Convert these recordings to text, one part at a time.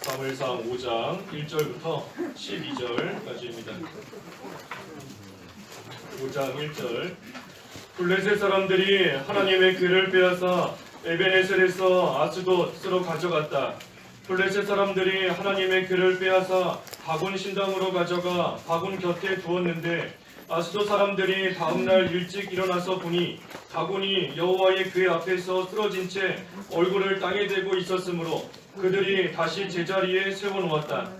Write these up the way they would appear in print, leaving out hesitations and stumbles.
사무엘상 5장 1절부터 12절까지입니다. 5장 1절. 블레셋 사람들이 하나님의 궤를 빼앗아 에벤에셀에서 아스돗으로 가져갔다. 블레셋 사람들이 하나님의 궤를 빼앗아 다곤 신당으로 가져가 다곤 곁에 두었는데 아스돗 사람들이 다음날 일찍 일어나서 보니 다곤이 여호와의 궤 앞에서 쓰러진 채 얼굴을 땅에 대고 있었으므로 그들이 다시 제자리에 세워놓았다.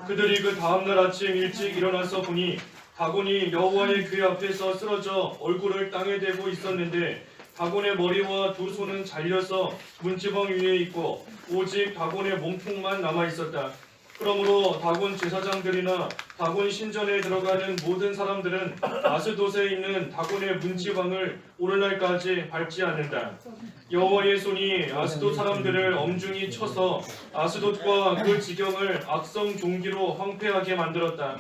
그들이 그 다음날 아침 일찍 일어나서 보니 다곤이 여호와의 궤 앞에서 쓰러져 얼굴을 땅에 대고 있었는데 다곤의 머리와 두 손은 잘려서 문지방 위에 있고 오직 다곤의 몸통만 남아 있었다. 그러므로 다곤 제사장들이나 다곤 신전에 들어가는 모든 사람들은 아스돗에 있는 다곤의 문지방을 오늘날까지 밟지 않는다. 여호와의 손이 아스돗 사람들을 엄중히 쳐서 아스돗과 그 지경을 악성 종기로 황폐하게 만들었다.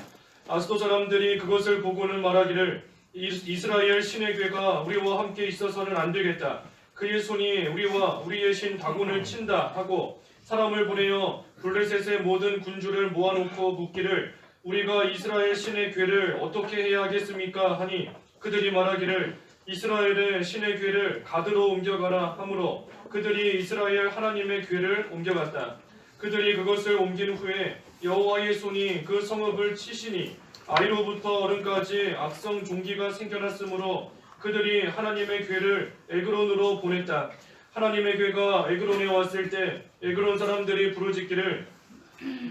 아스돗 사람들이 그것을 보고는 말하기를 이스라엘 신의 궤가 우리와 함께 있어서는 안 되겠다. 그의 손이 우리와 우리의 신 다곤을 친다 하고 사람을 보내어 블레셋의 모든 군주를 모아놓고 묻기를 우리가 이스라엘 신의 궤를 어떻게 해야 하겠습니까 하니 그들이 말하기를 이스라엘의 신의 궤를 가드로 옮겨가라 하므로 그들이 이스라엘 하나님의 궤를 옮겨갔다. 그들이 그것을 옮긴 후에 여호와의 손이 그 성읍을 치시니 아리로부터 어른까지 악성 종기가 생겨났으므로 그들이 하나님의 궤를 에그론으로 보냈다. 하나님의 궤가 에그론에 왔을 때 에그론 사람들이 부르짖기를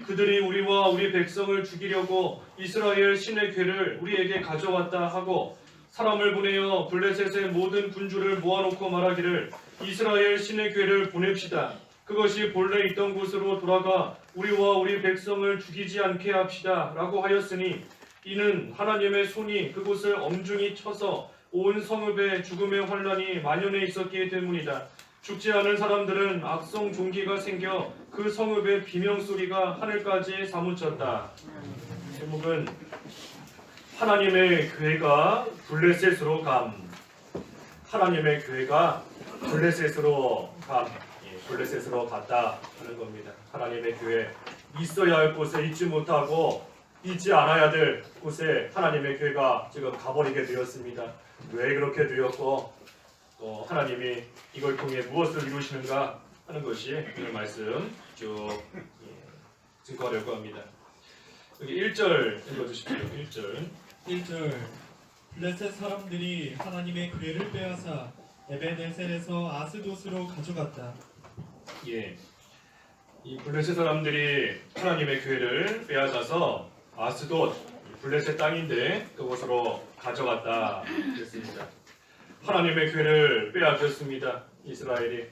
그들이 우리와 우리 백성을 죽이려고 이스라엘 신의 궤를 우리에게 가져왔다 하고 사람을 보내어 블레셋의 모든 군주를 모아놓고 말하기를 이스라엘 신의 궤를 보냅시다. 그것이 본래 있던 곳으로 돌아가 우리와 우리 백성을 죽이지 않게 합시다 라고 하였으니 이는 하나님의 손이 그곳을 엄중히 쳐서 온 성읍에 죽음의 환란이 만연해 있었기 때문이다. 죽지 않은 사람들은 악성 종기가 생겨 그 성읍의 비명소리가 하늘까지 사무쳤다. 제목은 하나님의 궤가 블레셋으로 감. 하나님의 궤가 블레셋으로 감. 블레셋으로 갔다 하는 겁니다. 하나님의 궤 있어야 할 곳에 있지 못하고 있지 않아야 될 곳에 하나님의 궤가 지금 가버리게 되었습니다. 왜 그렇게 되었고 또 하나님이 이걸 통해 무엇을 이루시는가 하는 것이 오늘 말씀 쭉 증거하려고 합니다. 여기 1절 읽어주십시오. 1절. 블레셋 사람들이 하나님의 궤를 빼앗아 에벤에셀에서 아스돗으로 가져갔다. 예, 이 블레셋 사람들이 하나님의 궤를 빼앗아서 아스돗, 블레셋 땅인데 그곳으로 가져갔다 그랬습니다. 하나님의 궤를 빼앗겼습니다. 이스라엘이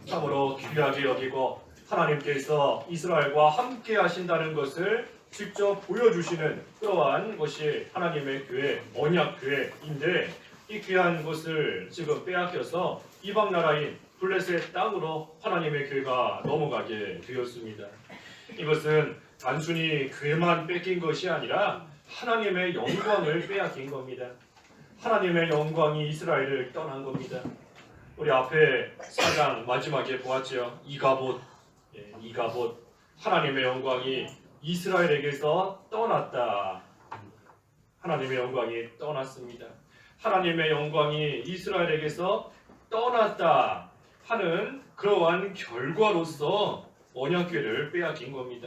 참으로 귀하게 여기고 하나님께서 이스라엘과 함께 하신다는 것을 직접 보여주시는 그러한 것이 하나님의 궤, 언약궤인데 이 귀한 것을 지금 빼앗겨서 이방 나라인 블레셋 땅으로 하나님의 궤가 넘어가게 되었습니다. 이것은 단순히 궤만 뺏긴 것이 아니라 하나님의 영광을 빼앗긴 겁니다. 하나님의 영광이 이스라엘을 떠난 겁니다. 우리 앞에 4장 마지막에 보았죠. 이가봇. 하나님의 영광이 이스라엘에게서 떠났다. 하나님의 영광이 떠났습니다. 하나님의 영광이 이스라엘에게서 떠났다 하는 그러한 결과로서 언약궤를 빼앗긴 겁니다.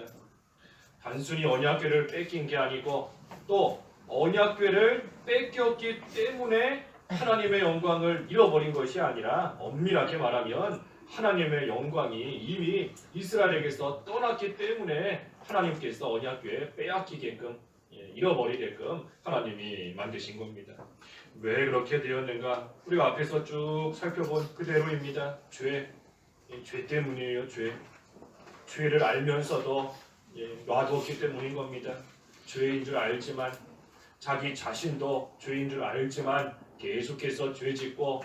단순히 언약궤를 뺏긴 게 아니고 또 언약궤를 뺏겼기 때문에 하나님의 영광을 잃어버린 것이 아니라 엄밀하게 말하면 하나님의 영광이 이미 이스라엘에게서 떠났기 때문에 하나님께서 언약궤 빼앗기게끔 잃어버리게끔 하나님이 만드신 겁니다. 왜 그렇게 되었는가? 우리가 앞에서 쭉 살펴본 그대로입니다. 죄 때문이에요. 죄를 알면서도 놔두었기 때문인 겁니다. 죄인 줄 알지만 자기 자신도 죄인 줄 알지만 계속해서 죄 짓고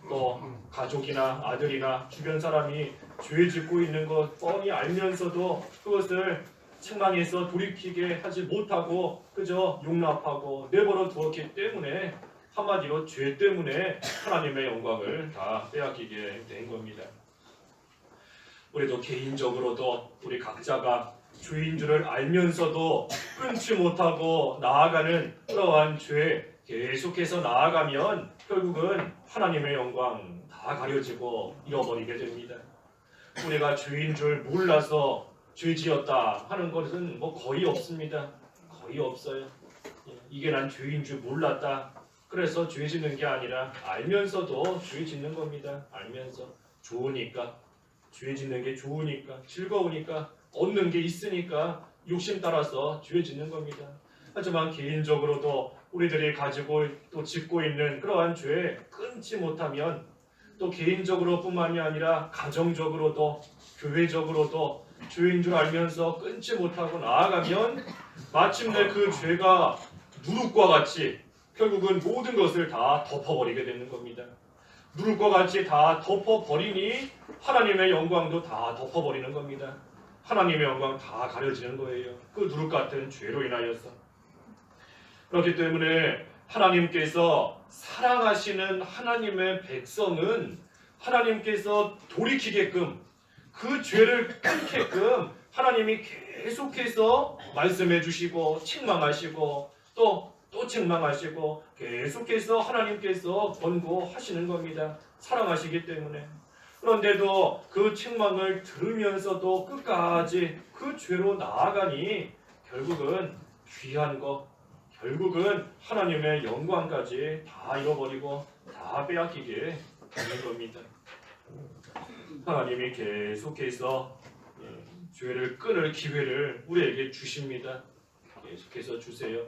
또 가족이나 아들이나 주변 사람이 죄 짓고 있는 것 뻔히 알면서도 그것을 책망해서 돌이키게 하지 못하고 그저 용납하고 내버려 두었기 때문에 한마디로 죄 때문에 하나님의 영광을 다 빼앗기게 된 겁니다. 우리도 개인적으로도 우리 각자가 죄인 줄을 알면서도 끊지 못하고 나아가는 그러한 죄 계속해서 나아가면 결국은 하나님의 영광 다 가려지고 잃어버리게 됩니다. 우리가 죄인 줄 몰라서 죄 지었다 하는 것은 뭐 거의 없습니다. 거의 없어요. 이게 난 죄인 줄 몰랐다. 그래서 죄 짓는 게 아니라 알면서도 죄 짓는 겁니다. 알면서 좋으니까 죄 짓는 게 좋으니까 즐거우니까 얻는 게 있으니까 욕심 따라서 죄 짓는 겁니다. 하지만 개인적으로도 우리들이 가지고 또 짓고 있는 그러한 죄 끊지 못하면 또 개인적으로뿐만이 아니라 가정적으로도 교회적으로도 죄인 줄 알면서 끊지 못하고 나아가면 마침내 그 죄가 누룩과 같이 결국은 모든 것을 다 덮어버리게 되는 겁니다. 누룩과 같이 다 덮어버리니 하나님의 영광도 다 덮어버리는 겁니다. 하나님의 영광 다 가려지는 거예요. 그 누룩 같은 죄로 인하여서. 그렇기 때문에 하나님께서 사랑하시는 하나님의 백성은 하나님께서 돌이키게끔 그 죄를 끊게끔 하나님이 계속해서 말씀해 주시고 책망하시고 또 책망하시고 계속해서 하나님께서 권고하시는 겁니다. 사랑하시기 때문에. 그런데도 그 책망을 들으면서도 끝까지 그 죄로 나아가니 결국은 귀한 것, 결국은 하나님의 영광까지 다 잃어버리고 다 빼앗기게 되는 겁니다. 하나님이 계속해서 죄를 끊을 기회를 우리에게 주십니다. 계속해서 주세요.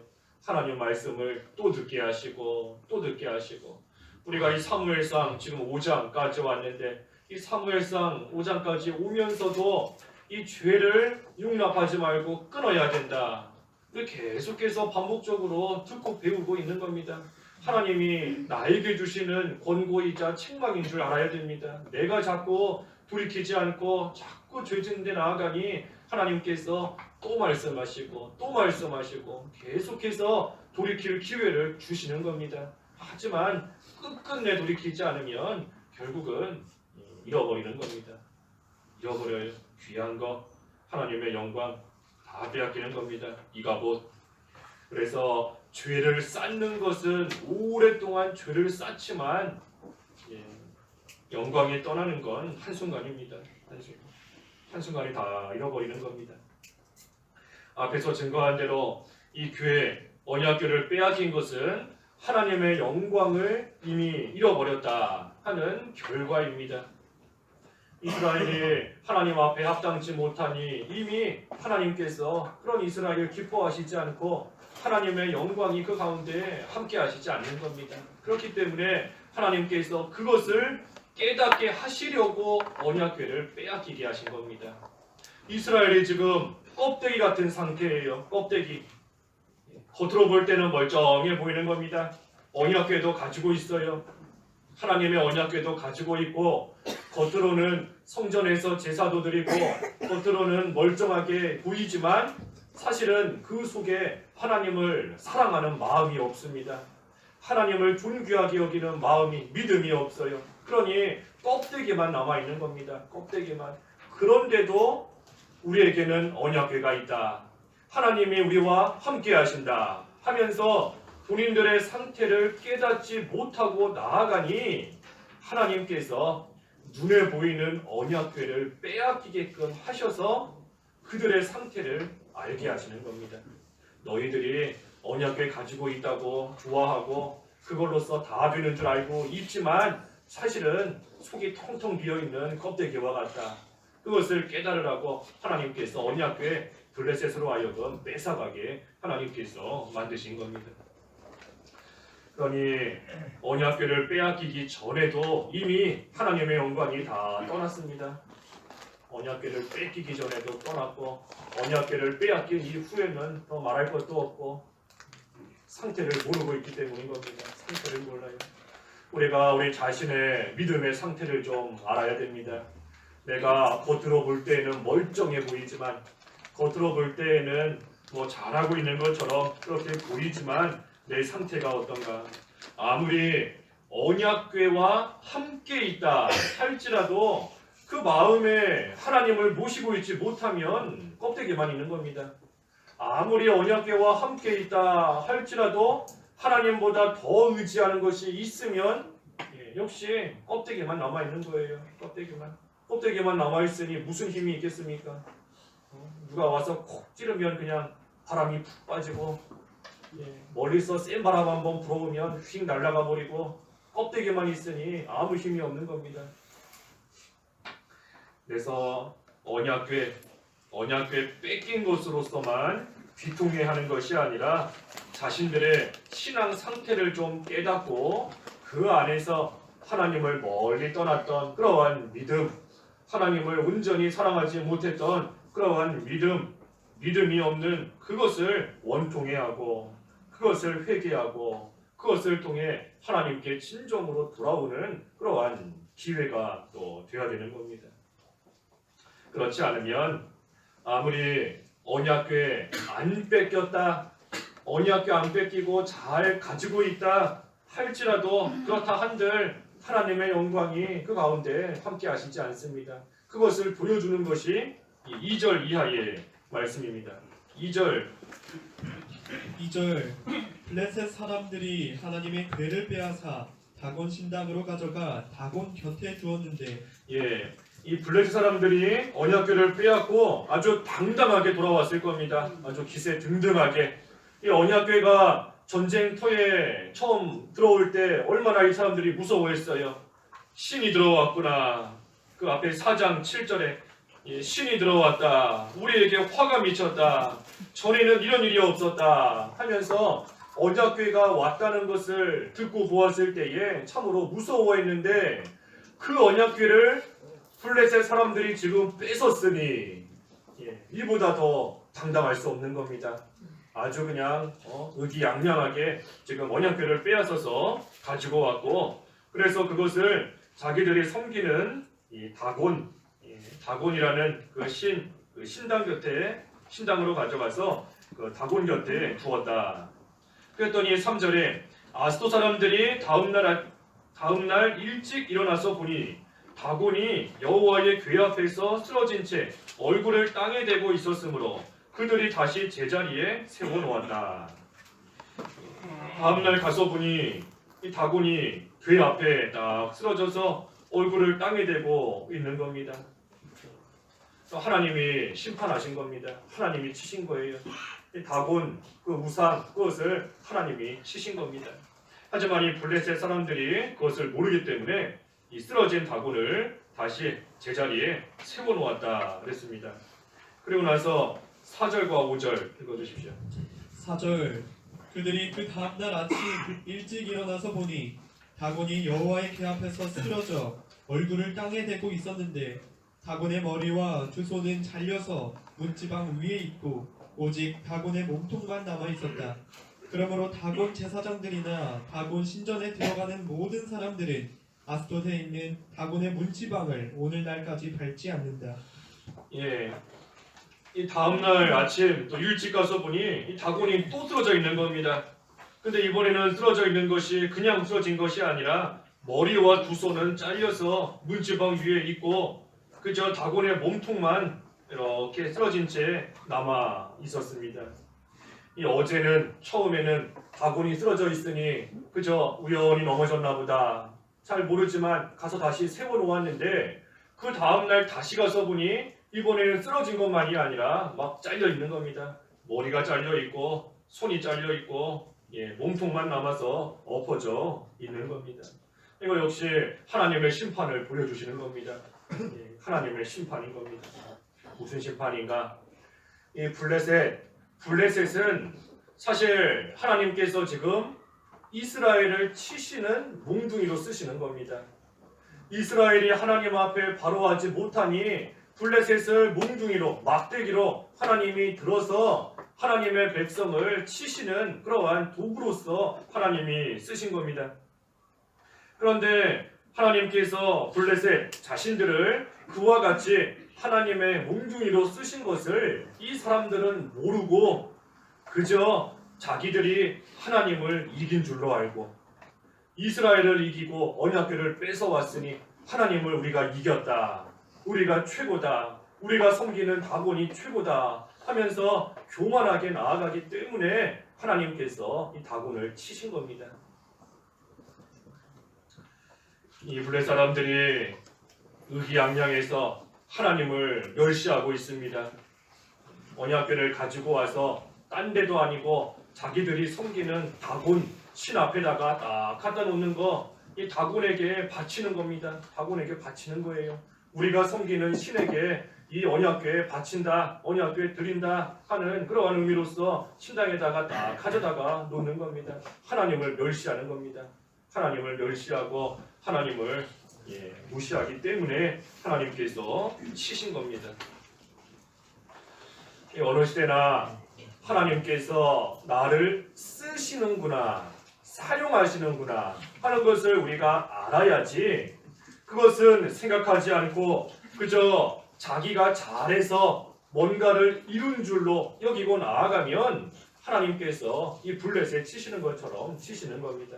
하나님 말씀을 또 듣게 하시고 또 듣게 하시고 우리가 이 사무엘상 지금 5장까지 왔는데 이 사무엘상 5장까지 오면서도 이 죄를 용납하지 말고 끊어야 된다. 계속해서 반복적으로 듣고 배우고 있는 겁니다. 하나님이 나에게 주시는 권고이자 책망인 줄 알아야 됩니다. 내가 자꾸 돌이키지 않고 자꾸 죄 짓는 데 나아가니 하나님께서 또 말씀하시고 또 말씀하시고 계속해서 돌이킬 기회를 주시는 겁니다. 하지만 끝끝내 돌이키지 않으면 결국은 잃어버리는 겁니다. 잃어버려요. 귀한 것, 하나님의 영광 다 빼앗기는 겁니다. 이가봇. 그래서 죄를 쌓는 것은 오랫동안 죄를 쌓지만 영광이 떠나는 건 한순간입니다. 한순간에 다 잃어버리는 겁니다. 앞에서 증거한 대로 이 교회 언약궤를 빼앗긴 것은 하나님의 영광을 이미 잃어버렸다 하는 결과입니다. 이스라엘이 하나님 앞에 합당치 못하니 이미 하나님께서 그런 이스라엘을 기뻐하시지 않고 하나님의 영광이 그 가운데 함께 하시지 않는 겁니다. 그렇기 때문에 하나님께서 그것을 깨닫게 하시려고 언약궤를 빼앗기게 하신 겁니다. 이스라엘이 지금 껍데기 같은 상태예요. 껍데기. 겉으로 볼 때는 멀쩡해 보이는 겁니다. 언약궤도 가지고 있어요. 하나님의 언약궤도 가지고 있고 겉으로는 성전에서 제사도 드리고 겉으로는 멀쩡하게 보이지만 사실은 그 속에 하나님을 사랑하는 마음이 없습니다. 하나님을 존귀하게 여기는 마음이, 믿음이 없어요. 그러니 껍데기만 남아있는 겁니다. 껍데기만. 그런데도 우리에게는 언약궤가 있다. 하나님이 우리와 함께 하신다 하면서 본인들의 상태를 깨닫지 못하고 나아가니 하나님께서 눈에 보이는 언약궤를 빼앗기게끔 하셔서 그들의 상태를 알게 하시는 겁니다. 너희들이 언약궤 가지고 있다고 좋아하고 그걸로써 다 되는 줄 알고 있지만 사실은 속이 텅텅 비어있는 껍데기와 같다. 그것을 깨달으라고 하나님께서 언약궤 블레셋으로 하여금 뺏어가게 하나님께서 만드신 겁니다. 그러니 언약궤를 빼앗기기 전에도 이미 하나님의 영광이 다 떠났습니다. 언약궤를 뺏기기 전에도 떠났고 언약궤를 빼앗긴 이후에는 더 말할 것도 없고 상태를 모르고 있기 때문인 겁니다. 상태를 몰라요. 우리가 우리 자신의 믿음의 상태를 좀 알아야 됩니다. 내가 겉으로 볼 때에는 멀쩡해 보이지만 겉으로 볼 때에는 뭐 잘하고 있는 것처럼 그렇게 보이지만 내 상태가 어떤가? 아무리 언약궤와 함께 있다 할지라도 그 마음에 하나님을 모시고 있지 못하면 껍데기만 있는 겁니다. 아무리 언약궤와 함께 있다 할지라도 하나님보다 더 의지하는 것이 있으면 역시 껍데기만 남아있는 거예요. 껍데기만 남아있으니 무슨 힘이 있겠습니까? 누가 와서 콕 찌르면 그냥 바람이 푹 빠지고 멀리서 센 바람 한번 불어오면 휙 날아가 버리고 껍데기만 있으니 아무 힘이 없는 겁니다. 그래서 언약궤 뺏긴 것으로서만 비통해하는 것이 아니라 자신들의 신앙 상태를 좀 깨닫고 그 안에서 하나님을 멀리 떠났던 그러한 믿음, 하나님을 온전히 사랑하지 못했던 그러한 믿음이 없는 그것을 원통해하고 그것을 회개하고 그것을 통해 하나님께 진정으로 돌아오는 그러한 기회가 또 되어야 되는 겁니다. 그렇지 않으면 아무리 언약궤 안 뺏겼다, 언약궤 안 뺏기고 잘 가지고 있다 할지라도 그렇다 한들 하나님의 영광이 그 가운데 함께 하시지 않습니다. 그것을 보여주는 것이 2절 이하의 말씀입니다. 2절 블레셋 사람들이 하나님의 궤를 빼앗아 다곤 신당으로 가져가 다곤 곁에 두었는데 이 블레셋 사람들이 언약궤를 빼앗고 아주 당당하게 돌아왔을 겁니다. 아주 기세 등등하게. 이 언약궤가 전쟁터에 처음 들어올 때 얼마나 이 사람들이 무서워했어요. 신이 들어왔구나. 그 앞에 4장 7절에 신이 들어왔다. 우리에게 화가 미쳤다. 전에는 이런 일이 없었다. 하면서 언약궤가 왔다는 것을 듣고 보았을 때에 참으로 무서워했는데 그 언약궤를 블레셋 사람들이 지금 뺏었으니 이보다 더 당당할 수 없는 겁니다. 아주 그냥 의기양양하게 지금 언약궤를 빼앗아서 가지고 왔고 그래서 그것을 자기들이 섬기는 이 다곤이라는 그 신당 곁에 신당으로 가져가서 그 다곤 곁에 두었다. 그랬더니 3절에 아스도 사람들이 다음날 일찍 일어나서 보니 다곤이 여호와의 궤 앞에서 쓰러진 채 얼굴을 땅에 대고 있었으므로 그들이 다시 제자리에 세워놓았다. 다음날 가서 보니 이 다곤이 궤 앞에 딱 쓰러져서 얼굴을 땅에 대고 있는 겁니다. 하나님이 심판하신 겁니다. 하나님이 치신 거예요. 이 다곤 그 우상 그것을 하나님이 치신 겁니다. 하지만 이 블레셋 사람들이 그것을 모르기 때문에 이 쓰러진 다곤을 다시 제자리에 세워놓았다 그랬습니다. 그리고 나서 4절과 5절 읽어주십시오. 4절 그들이 그 다음날 아침 일찍 일어나서 보니 다곤이 여호와의 궤 앞에서 쓰러져 얼굴을 땅에 대고 있었는데 다곤의 머리와 두 손은 잘려서 문지방 위에 있고 오직 다곤의 몸통만 남아 있었다. 그러므로 다곤 제사장들이나 다곤 신전에 들어가는 모든 사람들은 아스돗에 있는 다곤의 문지방을 오늘날까지 밟지 않는다. 이 다음날 아침 또 일찍 가서 보니 이 다곤이 또 쓰러져 있는 겁니다. 근데 이번에는 쓰러져 있는 것이 그냥 쓰러진 것이 아니라 머리와 두 손은 잘려서 문지방 위에 있고 그저 다곤의 몸통만 이렇게 쓰러진 채 남아 있었습니다. 이 어제는 처음에는 다곤이 쓰러져 있으니 그저 우연히 넘어졌나 보다 잘 모르지만 가서 다시 세워놓았는데 그 다음날 다시 가서 보니 이번에는 쓰러진 것만이 아니라 막 잘려 있는 겁니다. 머리가 잘려 있고 손이 잘려 있고 몸통만 남아서 엎어져 있는 겁니다. 이거 역시 하나님의 심판을 보여주시는 겁니다. 하나님의 심판인 겁니다. 무슨 심판인가? 이 블레셋은 사실 하나님께서 지금 이스라엘을 치시는 몽둥이로 쓰시는 겁니다. 이스라엘이 하나님 앞에 바로 하지 못하니 블레셋을 몽둥이로 막대기로 하나님이 들어서 하나님의 백성을 치시는 그러한 도구로서 하나님이 쓰신 겁니다. 그런데 하나님께서 블레셋 자신들을 그와 같이 하나님의 몽둥이로 쓰신 것을 이 사람들은 모르고 그저 자기들이 하나님을 이긴 줄로 알고 이스라엘을 이기고 언약궤를 뺏어왔으니 하나님을 우리가 이겼다. 우리가 최고다. 우리가 섬기는 다곤이 최고다 하면서 교만하게 나아가기 때문에 하나님께서 이 다곤을 치신 겁니다. 이 블레 사람들이 의기양양해서 하나님을 멸시하고 있습니다. 언약궤를 가지고 와서 딴 데도 아니고 자기들이 섬기는 다곤 신 앞에다가 딱 갖다 놓는 거, 이 다곤에게 바치는 겁니다. 다곤에게 바치는 거예요. 우리가 섬기는 신에게 이 언약궤에 바친다, 언약궤에 드린다 하는 그러한 의미로서 신당에다가 딱 가져다가 놓는 겁니다. 하나님을 멸시하는 겁니다. 하나님을 멸시하고 하나님을 무시하기 때문에 하나님께서 치신 겁니다. 어느 시대나 하나님께서 나를 쓰시는구나, 사용하시는구나 하는 것을 우리가 알아야지, 그것은 생각하지 않고 그저 자기가 잘해서 뭔가를 이룬 줄로 여기고 나아가면 하나님께서 이 블레셋 치시는 것처럼 치시는 겁니다.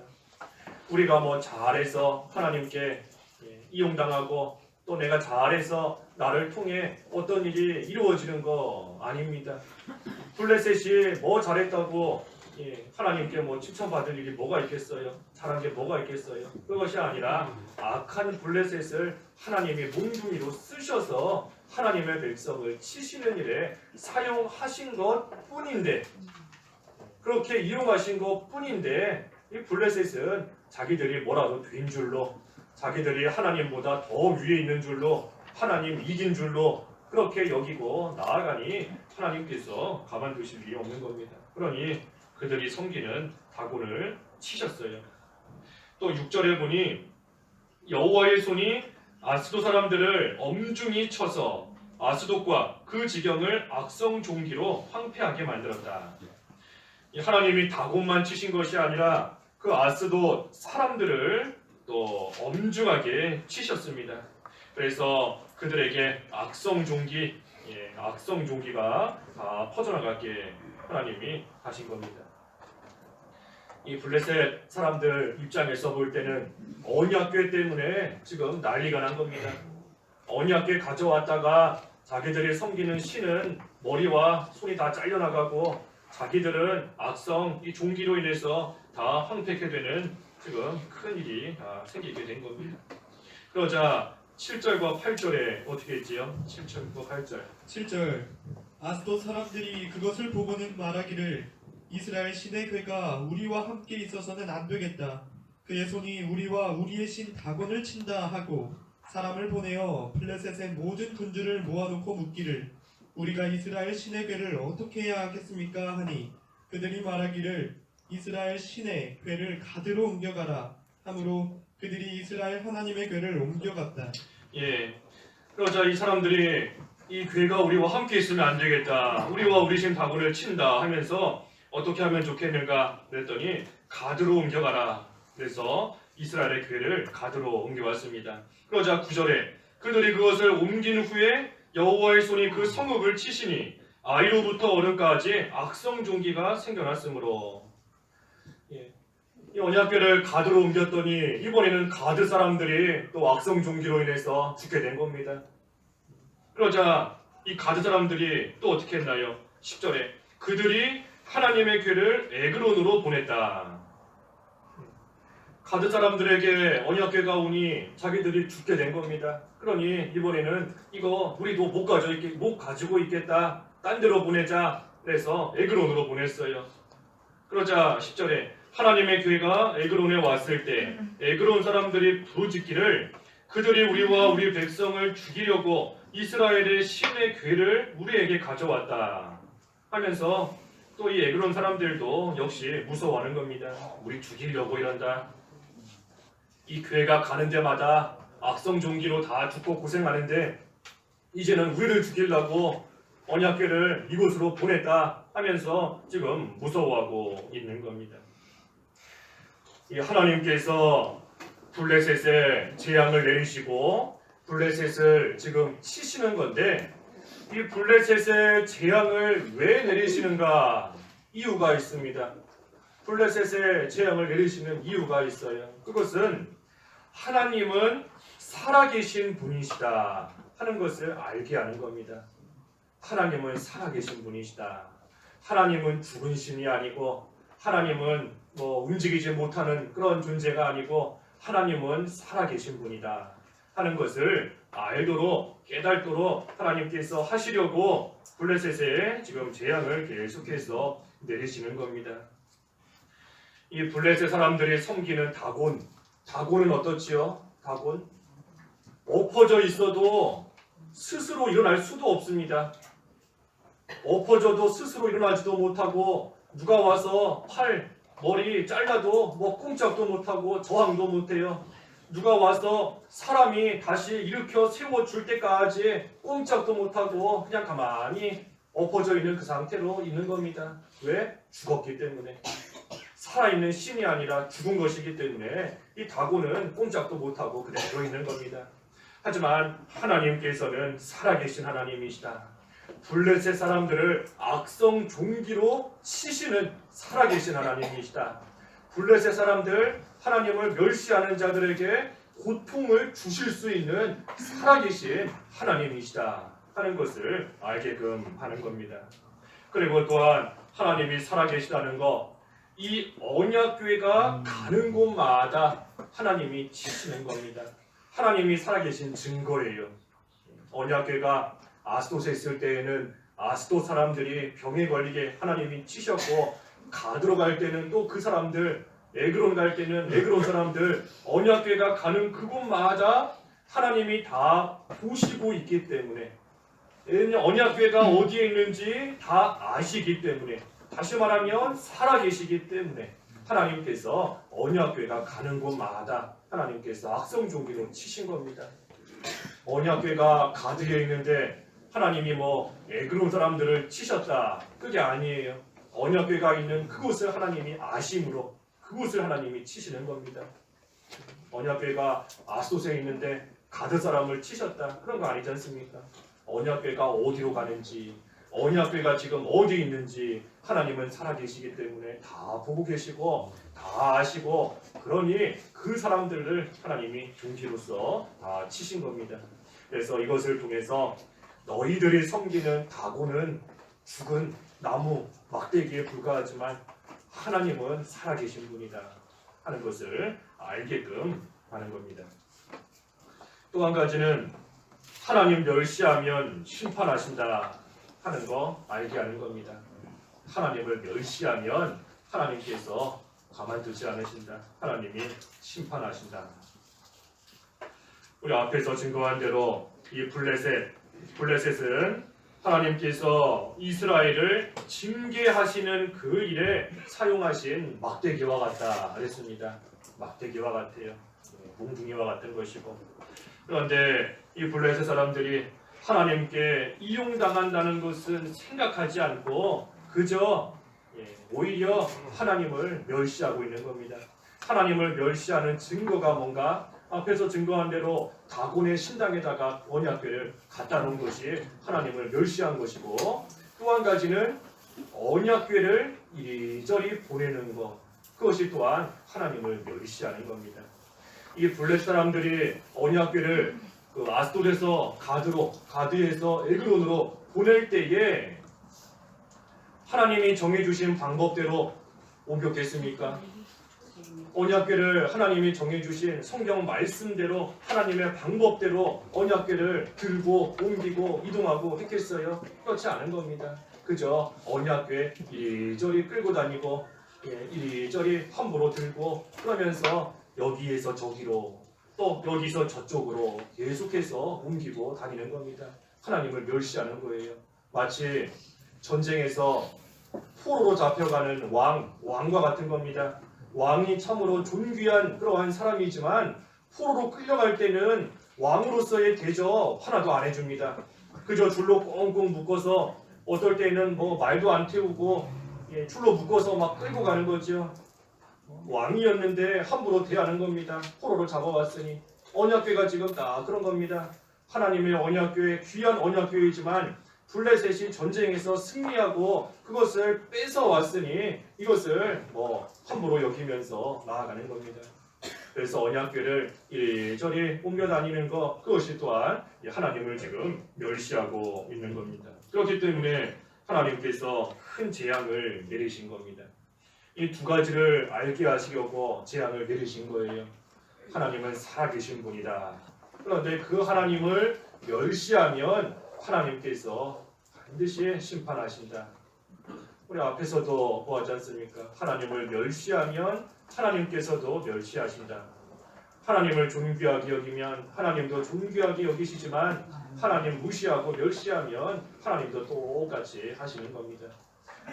우리가 뭐 잘해서 하나님께 이용당하고 또 내가 잘해서 나를 통해 어떤 일이 이루어지는 거 아닙니다. 블레셋이 뭐 잘했다고 하나님께 뭐 칭찬받을 일이 뭐가 있겠어요? 잘한 게 뭐가 있겠어요? 그것이 아니라 악한 블레셋을 하나님이 몽둥이로 쓰셔서 하나님의 백성을 치시는 일에 사용하신 것 뿐인데, 그렇게 이용하신 것 뿐인데, 이 블레셋은 자기들이 뭐라도 된 줄로, 자기들이 하나님보다 더 위에 있는 줄로, 하나님 이긴 줄로 그렇게 여기고 나아가니 하나님께서 가만두실 일이 없는 겁니다. 그러니 그들이 섬기는 다곤을 치셨어요. 또 6절에 보니 여호와의 손이 아스돗 사람들을 엄중히 쳐서 아스돗과 그 지경을 악성 종기로 황폐하게 만들었다. 하나님이 다곤만 치신 것이 아니라 그 아스돗 사람들을 또 엄중하게 치셨습니다. 그래서 그들에게 악성 종기가 다 퍼져나가게 하나님이 하신 겁니다. 이 블레셋 사람들 입장에서 볼 때는 언약궤 때문에 지금 난리가 난 겁니다. 언약궤 가져왔다가 자기들이 섬기는 신은 머리와 손이 다 잘려나가고 자기들은 악성 이 종기로 인해서 다 황폐케 되는 지금 큰 일이 생기게 된 겁니다. 그러자 7절과 8절에 어떻게 했지요? 7절과 8절. 7절 아스돗 사람들이 그것을 보고는 말하기를 이스라엘 신의 괴가 우리와 함께 있어서는 안 되겠다. 그의 손이 우리와 우리의 신 다곤을 친다 하고 사람을 보내어 블레셋의 모든 군주를 모아놓고 묻기를 우리가 이스라엘 신의 괴를 어떻게 해야 하겠습니까 하니 그들이 말하기를 이스라엘 신의 괴를 가드로 옮겨가라 하므로 그들이 이스라엘 하나님의 괴를 옮겨갔다. 그러자 이 사람들이 이 괴가 우리와 함께 있으면 안 되겠다. 우리와 우리 신 다곤을 친다 하면서 어떻게 하면 좋겠는가 그랬더니 가드로 옮겨가라. 그래서 이스라엘의 괴를 가드로 옮겨왔습니다. 그러자 9절에 그들이 그것을 옮긴 후에 여호와의 손이 그 성읍을 치시니 아이로부터 어른까지 악성 종기가 생겨났으므로 이 언약궤를 가드로 옮겼더니 이번에는 가드 사람들이 또 악성 종기로 인해서 죽게 된 겁니다. 그러자 이 가드 사람들이 또 어떻게 했나요? 10절에 그들이 하나님의 궤를 에그론으로 보냈다. 가드 사람들에게 언약궤가 오니 자기들이 죽게 된 겁니다. 그러니 이번에는 이거 우리도 못 가지고 있겠다. 딴 데로 보내자. 그래서 에그론으로 보냈어요. 그러자 10절에 하나님의 궤가 에그론에 왔을 때 에그론 사람들이 부르짖기를 그들이 우리와 우리 백성을 죽이려고 이스라엘의 신의 궤를 우리에게 가져왔다 하면서 또 이 에그론 사람들도 역시 무서워하는 겁니다. 우리 죽이려고 이런다. 이 궤가 가는 데마다 악성 종기로 다 죽고 고생하는데 이제는 우리를 죽이려고 언약궤를 이곳으로 보냈다 하면서 지금 무서워하고 있는 겁니다. 이 하나님께서 블레셋에 재앙을 내리시고 블레셋을 지금 치시는 건데 이 블레셋의 재앙을 왜 내리시는가? 이유가 있습니다. 블레셋의 재앙을 내리시는 이유가 있어요. 그것은 하나님은 살아계신 분이시다 하는 것을 알게 하는 겁니다. 하나님은 살아계신 분이시다. 하나님은 죽은 신이 아니고 하나님은 움직이지 못하는 그런 존재가 아니고 하나님은 살아계신 분이다 하는 것을 알도록 깨닫도록 하나님께서 하시려고 블레셋에 지금 재앙을 계속해서 내리시는 겁니다. 이 블레셋 사람들이 섬기는 다곤은 어떻지요? 다곤 엎어져 있어도 스스로 일어날 수도 없습니다. 엎어져도 스스로 일어나지도 못하고 누가 와서 머리 잘라도 꼼짝도 못하고 저항도 못해요. 누가 와서 사람이 다시 일으켜 세워줄 때까지 꼼짝도 못하고 그냥 가만히 엎어져 있는 그 상태로 있는 겁니다. 왜? 죽었기 때문에. 살아있는 신이 아니라 죽은 것이기 때문에 이 다곤은 꼼짝도 못하고 그대로 있는 겁니다. 하지만 하나님께서는 살아계신 하나님이시다. 블레셋 사람들을 악성 종기로 치시는 살아계신 하나님이시다. 블레셋 사람들 하나님을 멸시하는 자들에게 고통을 주실 수 있는 살아계신 하나님이시다 하는 것을 알게끔 하는 겁니다. 그리고 또한 하나님이 살아계시다는 것, 이 언약궤가 가는 곳마다 하나님이 치시는 겁니다. 하나님이 살아계신 증거예요. 언약궤가 아스돗에 있을 때에는 아스돗 사람들이 병에 걸리게 하나님이 치셨고, 가드로 갈 때는 또 그 사람들, 에그론 갈 때는 에그론 사람들, 언약궤가 가는 그곳마다 하나님이 다 보시고 있기 때문에, 언약궤가 어디에 있는지 다 아시기 때문에, 다시 말하면 살아계시기 때문에 하나님께서 언약궤가 가는 곳마다 하나님께서 악성종기로 치신 겁니다. 언약궤가 가드에 있는데 하나님이 에그론 사람들을 치셨다, 그게 아니에요. 언약궤가 있는 그곳을 하나님이 아심으로 그곳을 하나님이 치시는 겁니다. 언약궤가 아스돗에 있는데 가드 사람을 치셨다, 그런 거 아니지 않습니까? 언약궤가 어디로 가는지, 언약궤가 지금 어디 있는지 하나님은 살아계시기 때문에 다 보고 계시고 다 아시고, 그러니 그 사람들을 하나님이 종기로서 다 치신 겁니다. 그래서 이것을 통해서 너희들이 섬기는 다곤은 죽은 나무 막대기에 불과하지만 하나님은 살아계신 분이다 하는 것을 알게끔 하는 겁니다. 또 한 가지는 하나님 멸시하면 심판하신다 하는 거 알게 하는 겁니다. 하나님을 멸시하면 하나님께서 가만두지 않으신다. 하나님이 심판하신다. 우리 앞에서 증거한 대로 이 블레셋은 하나님께서 이스라엘을 징계하시는 그 일에 사용하신 막대기와 같다 그랬습니다. 막대기와 같아요. 몽둥이와 같은 것이고, 그런데 이 블레셋 사람들이 하나님께 이용당한다는 것은 생각하지 않고 그저 오히려 하나님을 멸시하고 있는 겁니다. 하나님을 멸시하는 증거가 뭔가? 앞에서 증거한 대로 다곤의 신당에다가 언약궤를 갖다 놓은 것이 하나님을 멸시한 것이고, 또 한 가지는 언약궤를 이리저리 보내는 것, 그것이 또한 하나님을 멸시하는 겁니다. 이 블레셋 사람들이 언약궤를 아스돗에서 가드에서 에그론으로 보낼 때에 하나님이 정해주신 방법대로 옮겼겠습니까? 언약궤를 하나님이 정해주신 성경 말씀대로 하나님의 방법대로 언약궤를 들고 옮기고 이동하고 했겠어요? 그렇지 않은 겁니다. 그저 언약궤 이리저리 끌고 다니고 이리저리 함부로 들고, 그러면서 여기에서 저기로 또 여기서 저쪽으로 계속해서 옮기고 다니는 겁니다. 하나님을 멸시하는 거예요. 마치 전쟁에서 포로로 잡혀가는 왕과 같은 겁니다. 왕이 참으로 존귀한 그러한 사람이지만 포로로 끌려갈 때는 왕으로서의 대접 하나도 안 해줍니다. 그저 줄로 꽁꽁 묶어서, 어떨 때는 말도 안 태우고 줄로 묶어서 막 끌고 가는 거죠. 왕이었는데 함부로 대하는 겁니다. 포로로 잡아왔으니. 언약궤가 지금 다 그런 겁니다. 하나님의 언약궤, 귀한 언약궤이지만 블레셋이 전쟁에서 승리하고 그것을 뺏어왔으니 이것을 함부로 여기면서 나아가는 겁니다. 그래서 언약궤를 이리저리 옮겨 다니는 것, 그것이 또한 하나님을 지금 멸시하고 있는 겁니다. 그렇기 때문에 하나님께서 큰 재앙을 내리신 겁니다. 이 두 가지를 알게 하시려고 재앙을 내리신 거예요. 하나님은 살아계신 분이다. 그런데 그 하나님을 멸시하면 하나님께서 반드시 심판하신다. 우리 앞에서도 보았지 않습니까? 하나님을 멸시하면 하나님께서도 멸시하신다. 하나님을 존귀하게 여기면 하나님도 존귀하게 여기시지만 하나님 무시하고 멸시하면 하나님도 똑같이 하시는 겁니다.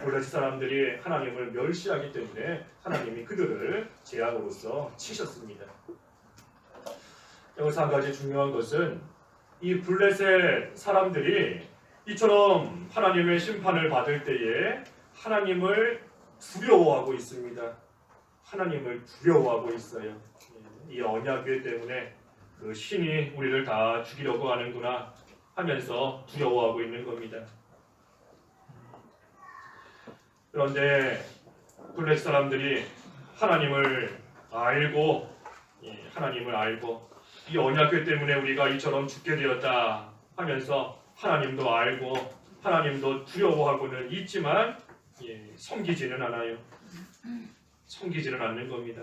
블레셋 사람들이 하나님을 멸시하기 때문에 하나님이 그들을 재앙으로서 치셨습니다. 여기서 한 가지 중요한 것은 이 블레셋 사람들이 이처럼 하나님의 심판을 받을 때에 하나님을 두려워하고 있습니다. 하나님을 두려워하고 있어요. 이 언약궤 때문에 그 신이 우리를 다 죽이려고 하는구나 하면서 두려워하고 있는 겁니다. 그런데 블레셋 사람들이 하나님을 알고 이 언약궤 때문에 우리가 이처럼 죽게 되었다 하면서 하나님도 알고 하나님도 두려워하고는 있지만 섬기지는 않아요. 섬기지는 않는 겁니다.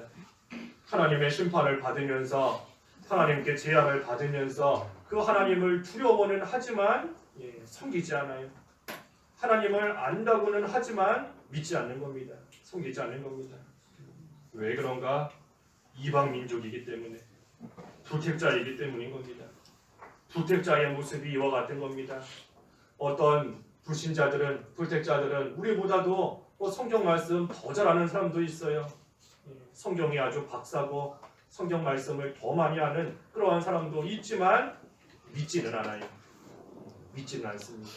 하나님의 심판을 받으면서 하나님께 재앙을 받으면서 그 하나님을 두려워는 하지만 섬기지 않아요. 하나님을 안다고는 하지만 믿지 않는 겁니다. 섬기지 않는 겁니다. 왜 그런가? 이방 민족이기 때문에, 부택자이기 때문인 겁니다. 부택자의 모습이 이와 같은 겁니다. 어떤 불신자들은, 부택자들은 우리보다도 성경 말씀 더 잘 아는 사람도 있어요. 성경이 아주 박사고 성경 말씀을 더 많이 아는 그러한 사람도 있지만 믿지는 않아요. 믿지는 않습니다.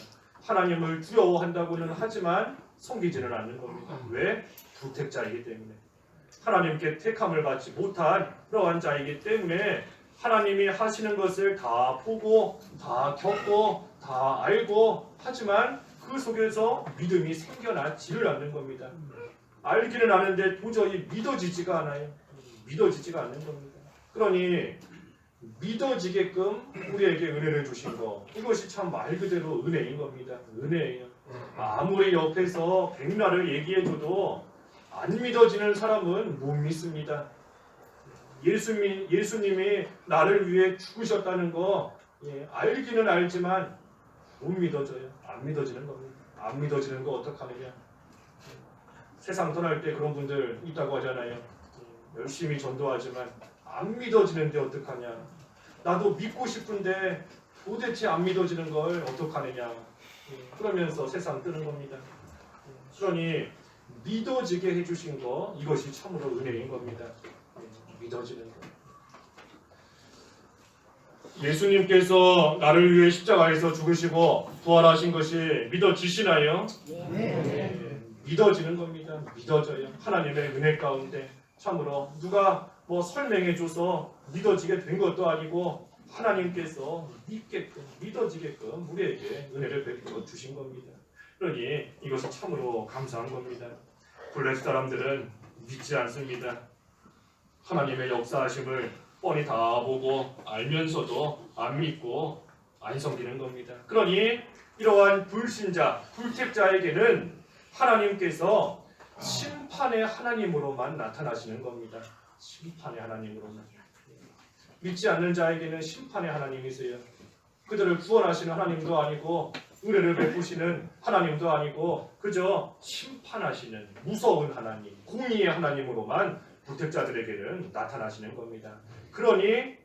하나님을 두려워한다고는 하지만 섬기지는 않는 겁니다. 왜? 부택자이기 때문에. 하나님께 택함을 받지 못한 그러한 자이기 때문에 하나님이 하시는 것을 다 보고 다 겪고 다 알고 하지만 그 속에서 믿음이 생겨나지를 않는 겁니다. 알기는 아는데 도저히 믿어지지가 않아요. 믿어지지가 않는 겁니다. 그러니 믿어지게끔 우리에게 은혜를 주신 거, 이것이 참 말 그대로 은혜인 겁니다. 은혜예요. 아무리 옆에서 백날을 얘기해줘도 안 믿어지는 사람은 못 믿습니다. 예수님이 나를 위해 죽으셨다는 거 알기는 알지만 못 믿어져요. 안 믿어지는 겁니다. 안 믿어지는 거 어떡하느냐. 세상 떠날 때 그런 분들 있다고 하잖아요. 열심히 전도하지만 안 믿어지는데 어떡하냐. 나도 믿고 싶은데 도대체 안 믿어지는 걸 어떡하느냐. 그러면서 세상 뜨는 겁니다. 그러니 믿어지게 해주신 거, 이것이 참으로 은혜인 겁니다. 믿어지는 것. 예수님께서 나를 위해 십자가에서 죽으시고 부활하신 것이 믿어지시나요? 네. 믿어지는 겁니다. 믿어져요. 하나님의 은혜 가운데 참으로 누가 설명해줘서 믿어지게 된 것도 아니고 하나님께서 믿게끔 믿어지게끔 우리에게 은혜를 베풀어 주신 겁니다. 그러니 이것이 참으로 감사한 겁니다. 블레셋 사람들은 믿지 않습니다. 하나님의 역사하심을 뻔히 다 보고 알면서도 안 믿고 안 섬기는 겁니다. 그러니 이러한 불신자, 불택자에게는 하나님께서 심판의 하나님으로만 나타나시는 겁니다. 심판의 하나님으로만. 믿지 않는 자에게는 심판의 하나님이세요. 그들을 구원하시는 하나님도 아니고 은혜를 베푸시는 하나님도 아니고 그저 심판하시는 무서운 하나님, 공의의 하나님으로만 불택자들에게는 나타나시는 겁니다. 그러니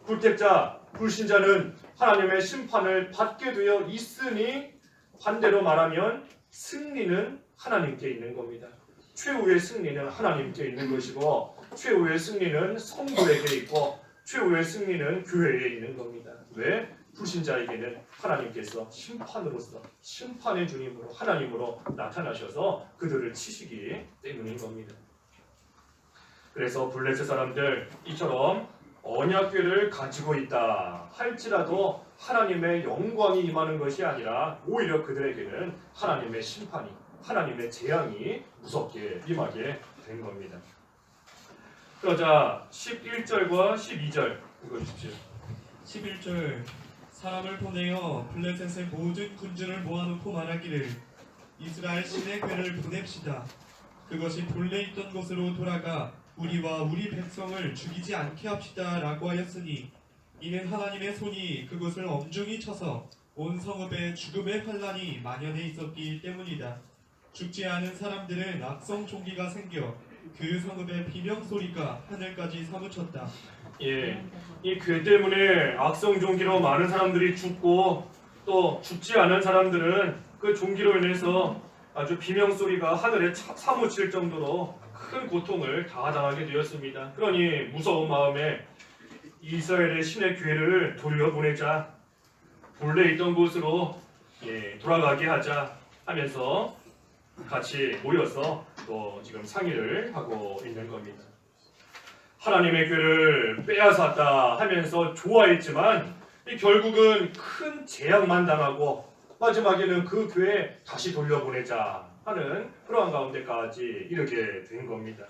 불택자, 불신자는 하나님의 심판을 받게 되어 있으니 반대로 말하면 승리는 하나님께 있는 겁니다. 최후의 승리는 하나님께 있는 것이고 최후의 승리는 성도에게 있고 최후의 승리는 교회에 있는 겁니다. 왜? 불신자에게는 하나님께서 심판으로서 심판의 주님으로 하나님으로 나타나셔서 그들을 치시기 때문인 겁니다. 그래서 블레셋 사람들 이처럼 언약궤를 가지고 있다 할지라도 하나님의 영광이 임하는 것이 아니라 오히려 그들에게는 하나님의 심판이, 하나님의 재앙이 무섭게 임하게 된 겁니다. 그러자 11절과 12절 읽어주십시오. 11절 사람을 보내어 블레셋의 모든 군주를 모아놓고 말하기를 이스라엘 신의 궤를 보냅시다. 그것이 본래 있던 곳으로 돌아가 우리와 우리 백성을 죽이지 않게 합시다 라고 하였으니 이는 하나님의 손이 그곳을 엄중히 쳐서 온 성읍에 죽음의 환란이 만연해 있었기 때문이다. 죽지 않은 사람들은 악성 종기가 생겨 그 성읍의 비명소리가 하늘까지 사무쳤다. 예, 이 괴 때문에 악성 종기로 많은 사람들이 죽고 또 죽지 않은 사람들은 그 종기로 인해서 아주 비명 소리가 하늘에 사무칠 정도로 큰 고통을 당하게 되었습니다. 그러니 무서운 마음에 이스라엘의 신의 괴를 돌려보내자, 본래 있던 곳으로 돌아가게 하자 하면서 같이 모여서 또 지금 상의를 하고 있는 겁니다. 하나님의 괴를 빼앗았다 하면서 좋아했지만 결국은 큰 재앙만 당하고 마지막에는 그 괴에 다시 돌려보내자 하는 그러한 가운데까지 이르게 된 겁니다.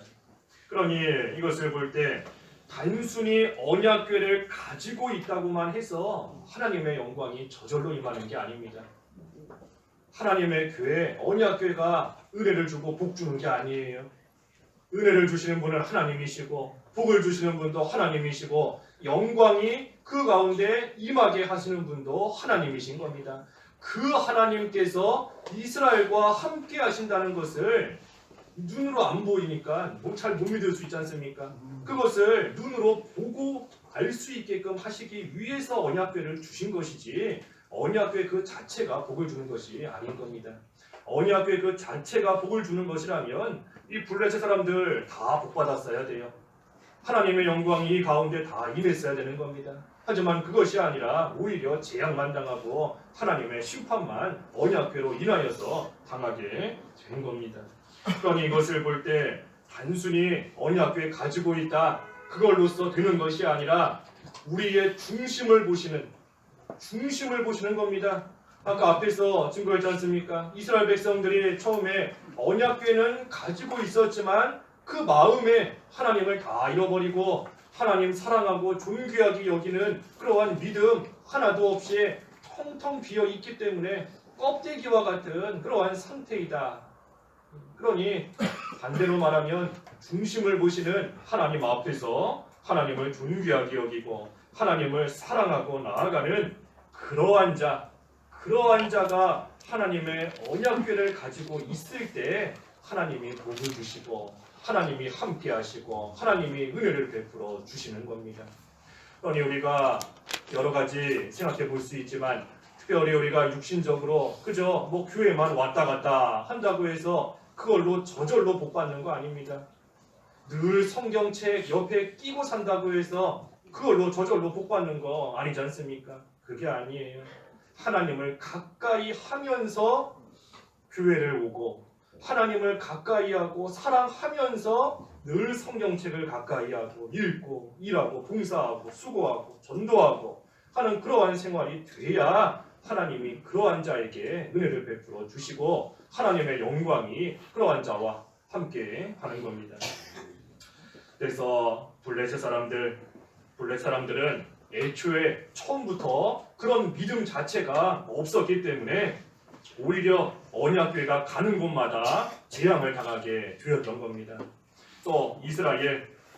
그러니 이것을 볼 때 단순히 언약궤를 가지고 있다고만 해서 하나님의 영광이 저절로 임하는 게 아닙니다. 하나님의 궤, 언약궤가 은혜를 주고 복 주는 게 아니에요. 은혜를 주시는 분은 하나님이시고 복을 주시는 분도 하나님이시고 영광이 그 가운데 임하게 하시는 분도 하나님이신 겁니다. 그 하나님께서 이스라엘과 함께 하신다는 것을 눈으로 안 보이니까 잘 못 믿을 수 있지 않습니까? 그것을 눈으로 보고 알 수 있게끔 하시기 위해서 언약궤를 주신 것이지 언약궤 그 자체가 복을 주는 것이 아닌 겁니다. 언약궤 그 자체가 복을 주는 것이라면 이 블레셋 사람들 다 복받았어야 돼요. 하나님의 영광이 이 가운데 다 임했어야 되는 겁니다. 하지만 그것이 아니라 오히려 재앙만 당하고 하나님의 심판만 언약궤로 인하여서 당하게 된 겁니다. 그러니 이것을 볼 때 단순히 언약궤 가지고 있다 그걸로써 되는 것이 아니라 우리의 중심을 보시는 겁니다. 아까 앞에서 증거했지 않습니까? 이스라엘 백성들이 처음에 언약궤는 가지고 있었지만 그 마음에 하나님을 다 잃어버리고 하나님 사랑하고 존귀하게 여기는 그러한 믿음 하나도 없이 텅텅 비어 있기 때문에 껍데기와 같은 그러한 상태이다. 그러니 반대로 말하면 중심을 보시는 하나님 앞에서 하나님을 존귀하게 여기고 하나님을 사랑하고 나아가는 그러한 자가 하나님의 언약궤를 가지고 있을 때 하나님이 복을 주시고 하나님이 함께 하시고 하나님이 은혜를 베풀어 주시는 겁니다. 그러니 우리가 여러 가지 생각해 볼 수 있지만 특별히 우리가 육신적으로 그저 교회만 왔다 갔다 한다고 해서 그걸로 저절로 복 받는 거 아닙니다. 늘 성경책 옆에 끼고 산다고 해서 그걸로 저절로 복 받는 거 아니지 않습니까? 그게 아니에요. 하나님을 가까이 하면서 교회를 오고 하나님을 가까이 하고 사랑하면서 늘 성경책을 가까이 하고 읽고 일하고 봉사하고 수고하고 전도하고 하는 그러한 생활이 돼야 하나님이 그러한 자에게 은혜를 베풀어 주시고 하나님의 영광이 그러한 자와 함께 하는 겁니다. 그래서 블레셋 사람들은 애초에 처음부터 그런 믿음 자체가 없었기 때문에 오히려 언약궤가 가는 곳마다 재앙을 당하게 되었던 겁니다. 또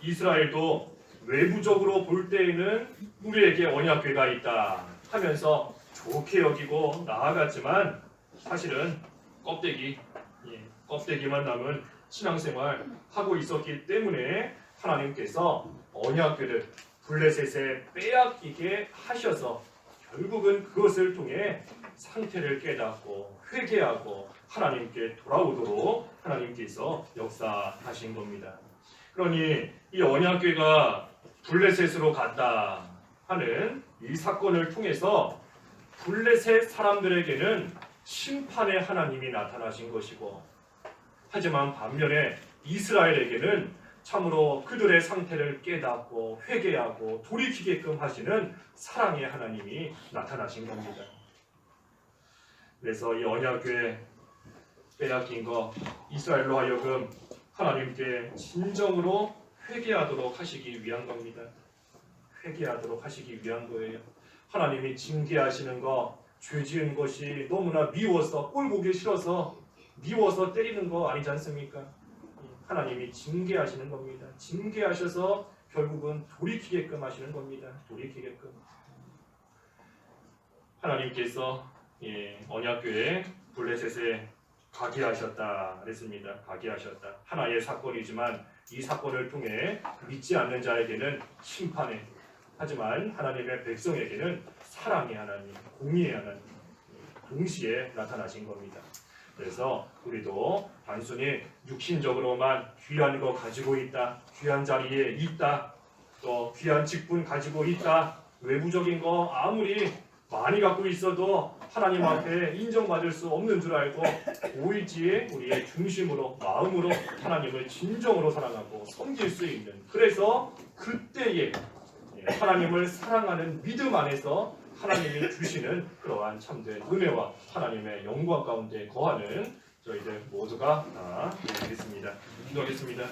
이스라엘도 외부적으로 볼 때에는 우리에게 언약궤가 있다 하면서 좋게 여기고 나아갔지만 사실은 껍데기만 남은 신앙생활 하고 있었기 때문에 하나님께서 언약궤를 블레셋에 빼앗기게 하셔서 결국은 그것을 통해 상태를 깨닫고 회개하고 하나님께 돌아오도록 하나님께서 역사하신 겁니다. 그러니 이 언약궤가 블레셋으로 갔다 하는 이 사건을 통해서 블레셋 사람들에게는 심판의 하나님이 나타나신 것이고 하지만 반면에 이스라엘에게는 참으로 그들의 상태를 깨닫고 회개하고 돌이키게끔 하시는 사랑의 하나님이 나타나신 겁니다. 그래서 이 언약궤 빼앗긴 거 이스라엘로 하여금 하나님께 진정으로 회개하도록 하시기 위한 겁니다. 회개하도록 하시기 위한 거예요. 하나님이 징계하시는 거, 죄 지은 것이 너무나 미워서, 꼴 보기 싫어서 미워서 때리는 거 아니지 않습니까? 하나님이 징계하시는 겁니다. 징계하셔서 결국은 돌이키게끔 하시는 겁니다. 돌이키게끔. 하나님께서 언약궤에 블레셋에 가게 하셨다 그랬습니다. 가게 하셨다. 하나의 사건이지만 이 사건을 통해 믿지 않는 자에게는 심판의, 하지만 하나님의 백성에게는 사랑의 하나님, 공의의 하나님 동시에 나타나신 겁니다. 그래서 우리도 단순히 육신적으로만 귀한 거 가지고 있다, 귀한 자리에 있다, 또 귀한 직분 가지고 있다, 외부적인 거 아무리 많이 갖고 있어도 하나님 앞에 인정받을 수 없는 줄 알고 오이지 우리의 중심으로, 마음으로 하나님을 진정으로 사랑하고 섬길 수 있는, 그래서 그때에 하나님을 사랑하는 믿음 안에서 하나님이 주시는 그러한 참된 은혜와 하나님의 영광 가운데 거하는 저희들 모두가 다 되겠습니다. 기도하겠습니다.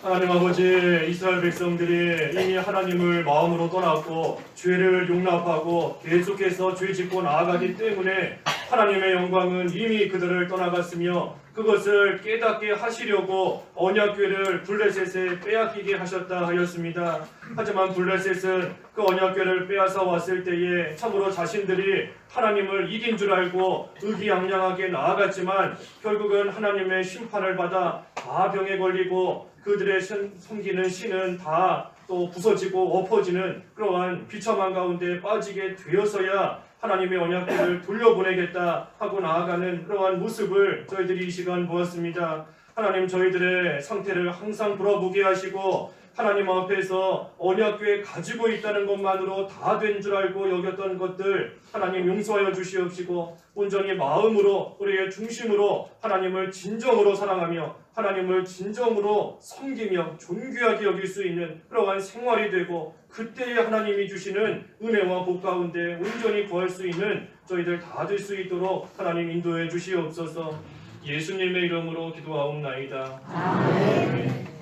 하나님 아버지, 이스라엘 백성들이 이미 하나님을 마음으로 떠났고 죄를 용납하고 계속해서 죄 짓고 나아가기 때문에 하나님의 영광은 이미 그들을 떠나갔으며 그것을 깨닫게 하시려고 언약궤를 블레셋에 빼앗기게 하셨다 하였습니다. 하지만 블레셋은 그 언약궤를 빼앗아 왔을 때에 참으로 자신들이 하나님을 이긴 줄 알고 의기양양하게 나아갔지만 결국은 하나님의 심판을 받아 다 병에 걸리고 그들의 섬기는 신은 다 또 부서지고 엎어지는 그러한 비참한 가운데 빠지게 되어서야 하나님의 언약궤를 돌려보내겠다 하고 나아가는 그러한 모습을 저희들이 이 시간 보았습니다. 하나님, 저희들의 상태를 항상 돌아보게 하시고 하나님 앞에서 언약궤 가지고 있다는 것만으로 다 된 줄 알고 여겼던 것들 하나님 용서하여 주시옵시고 온전히 마음으로 우리의 중심으로 하나님을 진정으로 사랑하며 하나님을 진정으로 섬기며 존귀하게 여길 수 있는 그러한 생활이 되고 그때에 하나님이 주시는 은혜와 복 가운데 온전히 구할 수 있는 저희들 다 될 수 있도록 하나님 인도해 주시옵소서. 예수님의 이름으로 기도하옵나이다. 아멘.